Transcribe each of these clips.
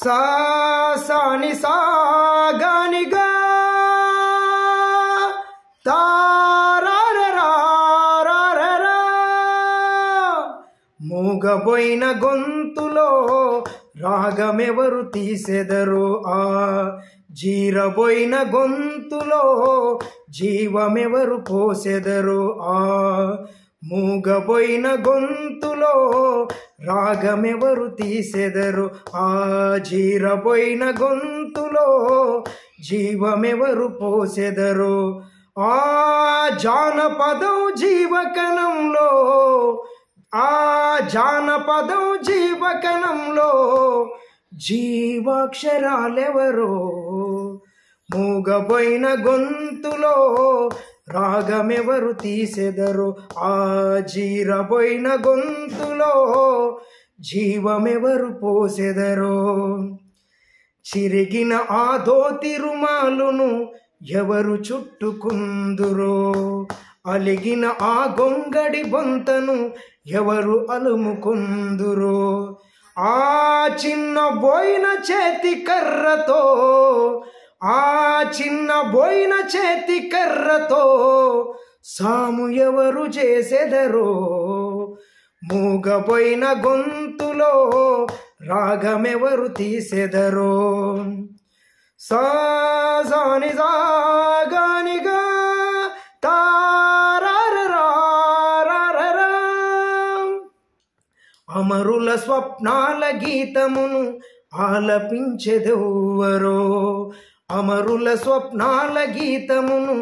సా సాని సాగానిగా తారారరారరా మూగబోయిన గొంతులో రాగమెవరు తీసెదరు ఆ జీరబోయిన గొంతులో జీవమెవరు పోసెదరు ఆ మూగబోయిన గొంతులో రాగమెవరు తీసెదరు ఆ జీరబోయిన గొంతులో జీవమెవరు పోసెదరు ఆ జానపదం జీవకణంలో ఆ జానపదం జీవకణంలో జీవాక్షరాలెవరో మూగబోయిన గొంతులో రాగమెవరు తీసెదరు ఆ జీరబోయిన గొంతులో జీవమెవరు పోసెదరు చిరిగిన ఆ ధోతి రుమాలును ఎవరు చుట్టుకుందురో అలిగిన ఆ గొంగడి బొంతను ఎవరు అలుముకుందురో ఆ చిన్న బోయిన చేతి కర్రతో ఆ చిన్న బోయిన చేతి కర్రతో సాము ఎవరు చేసెదరో మూగబోయిన గొంతులో రాగమెవరు తీసెదరో సా సాని సాగానిగా తారారరారరా అమరుల స్వప్నాల గీతమును ఆలపించెదెవ్వరో అమరుల స్వప్నాల గీతమును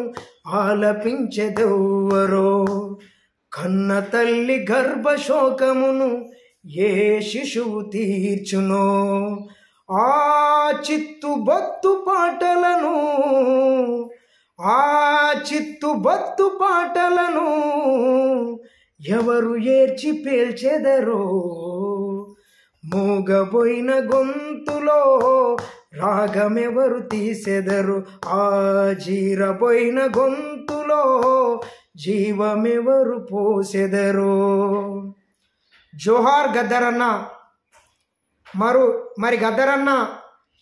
ఆలపించెదెవ్వరో కన్న తల్లి గర్భశోకమును ఏ శిశువు తీర్చునో ఆ చిత్తుబొత్తు పాటలను ఆ చిత్తుబొత్తు పాటలను ఎవరు ఏర్చి పేల్చెదరో మూగబోయిన గొంతులో రాగమెవరు తీసెదరు ఆ జీరబోయిన గొంతులో జీవమెవరు పోసెదరు. జోహార్ గద్దరన్న. మరి గద్దరన్న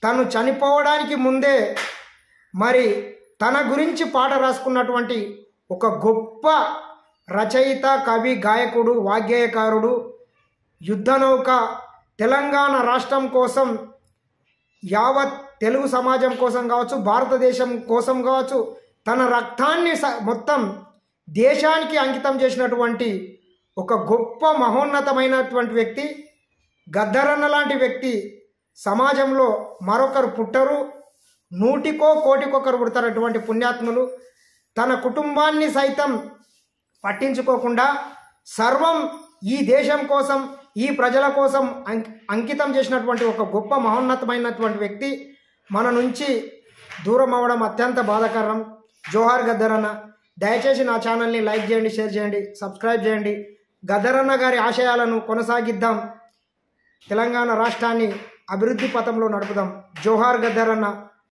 తను చనిపోవడానికి ముందే మరి తన గురించి పాట రాసుకున్నటువంటి ఒక గొప్ప రచయిత, కవి, గాయకుడు, వాగ్గేయకారుడు, యుద్ధనౌక, తెలంగాణ రాష్ట్రం కోసం, యావత్ తెలుగు సమాజం కోసం కావచ్చు, భారతదేశం కోసం కావచ్చు, తన రక్తాన్ని మొత్తం దేశానికి అంకితం చేసినటువంటి ఒక గొప్ప మహోన్నతమైనటువంటి వ్యక్తి గద్దరన్న. లాంటి వ్యక్తి సమాజంలో మరొకరు పుట్టరు, నూటికో కోటికొకరు పుడతారటువంటి పుణ్యాత్ములు. తన కుటుంబాన్ని సైతం పట్టించుకోకుండా సర్వం ఈ దేశం కోసం, ఈ ప్రజల కోసం అంకితం చేసినటువంటి ఒక గొప్ప మహోన్నతమైనటువంటి వ్యక్తి మన నుంచి దూరం అవ్వడం అత్యంత బాధాకరం. జోహార్ గద్దరన్న. దయచేసి నా ఛానల్ని లైక్ చేయండి, షేర్ చేయండి, సబ్స్క్రైబ్ చేయండి. గద్దరన్న గారి ఆశయాలను కొనసాగిద్దాం, తెలంగాణ రాష్ట్రాన్ని అభివృద్ధి పథంలో నడుపుదాం. జోహార్ గద్దరన్న.